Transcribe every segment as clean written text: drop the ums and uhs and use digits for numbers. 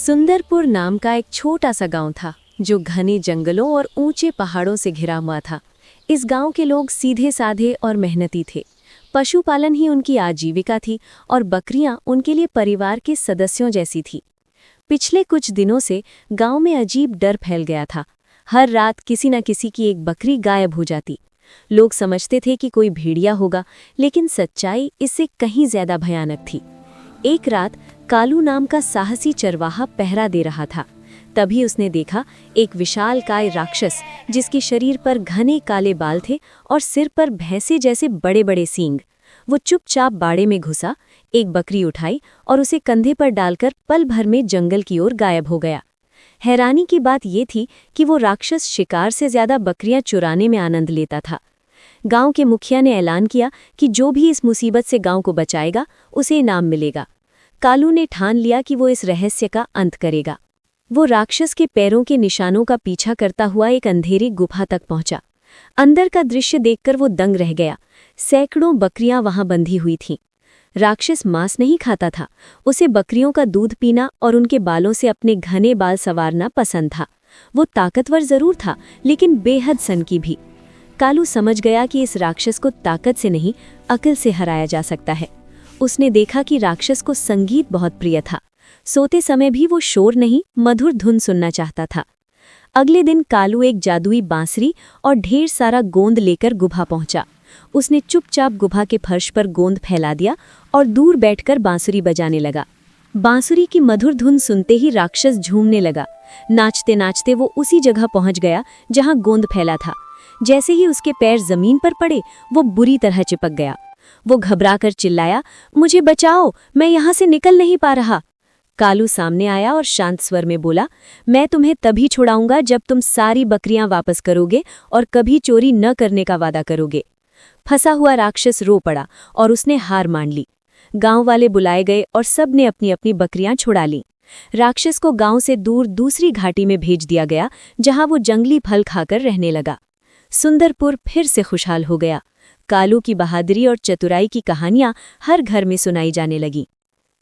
सुंदरपुर नाम का एक छोटा सा गांव था जो घने जंगलों और ऊंचे पहाड़ों से घिरा हुआ था। इस गांव के लोग सीधे साधे और मेहनती थे। पशुपालन ही उनकी आजीविका थी और बकरियां उनके लिए परिवार के सदस्यों जैसी थी। पिछले कुछ दिनों से गांव में अजीब डर फैल गया था। हर रात किसी न किसी की एक बकरी गायब हो जाती। लोग समझते थे कि कोई भेड़िया होगा, लेकिन सच्चाई इससे कहीं ज्यादा भयानक थी। एक रात कालू नाम का साहसी चरवाहा पहरा दे रहा था। तभी उसने देखा एक विशालकाय राक्षस जिसके शरीर पर घने काले बाल थे और सिर पर भैंसे जैसे बड़े बड़े सींग। वो चुपचाप बाड़े में घुसा, एक बकरी उठाई और उसे कंधे पर डालकर पल भर में जंगल की ओर गायब हो गया। हैरानी की बात ये थी कि वो राक्षस शिकार से ज्यादा बकरियां चुराने में आनंद लेता था। गांव के मुखिया ने ऐलान किया कि जो भी इस मुसीबत से गांव को बचाएगा उसे इनाम मिलेगा। कालू ने ठान लिया कि वो इस रहस्य का अंत करेगा। वो राक्षस के पैरों के निशानों का पीछा करता हुआ एक अंधेरी गुफा तक पहुंचा। अंदर का दृश्य देखकर वो दंग रह गया। सैकड़ों बकरियां वहां बंधी हुई थीं। राक्षस मांस नहीं खाता था, उसे बकरियों का दूध पीना और उनके बालों से अपने घने बाल संवारना पसंद था। वो ताकतवर जरूर था, लेकिन बेहद सनकी भी। कालू समझ गया कि इस राक्षस को ताकत से नहीं, अकल से हराया जा सकता है। उसने देखा कि राक्षस को संगीत बहुत प्रिय था। सोते समय भी वो शोर नहीं, मधुर धुन सुनना चाहता था। अगले दिन कालू एक जादुई बांसुरी और ढेर सारा गोंद लेकर गुफा पहुंचा। उसने चुपचाप गुफा के फर्श पर गोंद फैला दिया और दूर बैठकर बांसुरी बजाने लगा। बांसुरी की मधुर धुन सुनते ही राक्षस झूमने लगा। नाचते नाचते वो उसी जगह पहुंच गया जहां गोंद फैला था। जैसे ही उसके पैर जमीन पर पड़े, वो बुरी तरह चिपक गया। वो घबराकर चिल्लाया, मुझे बचाओ, मैं यहाँ से निकल नहीं पा रहा। कालू सामने आया और शांत स्वर में बोला, मैं तुम्हें तभी छुड़ाऊंगा जब तुम सारी बकरियां वापस करोगे और कभी चोरी न करने का वादा करोगे। फंसा हुआ राक्षस रो पड़ा और उसने हार मान ली। गांव वाले बुलाए गए और सब ने अपनी अपनी बकरियां छुड़ा लीं। राक्षस को गांव से दूर दूसरी घाटी में भेज दिया गया, जहां वो जंगली फल खाकर रहने लगा। सुंदरपुर फिर से खुशहाल हो गया। कालू की बहादुरी और चतुराई की कहानियां हर घर में सुनाई जाने लगीं।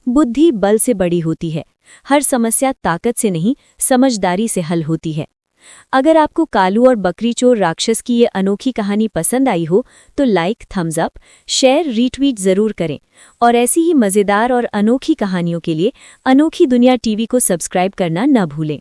बुद्धि बल से बड़ी होती है। हर समस्या ताकत से नहीं, समझदारी से हल होती है। अगर आपको कालू और बकरी चोर राक्षस की ये अनोखी कहानी पसंद आई हो तो like, thumbs up, share, retweet जरूर करें। और ऐसी ही मज़ेदार और अनोखी कहानियों के लिए अनोखी दुनिया टीवी को सब्सक्राइब करना न भूलें।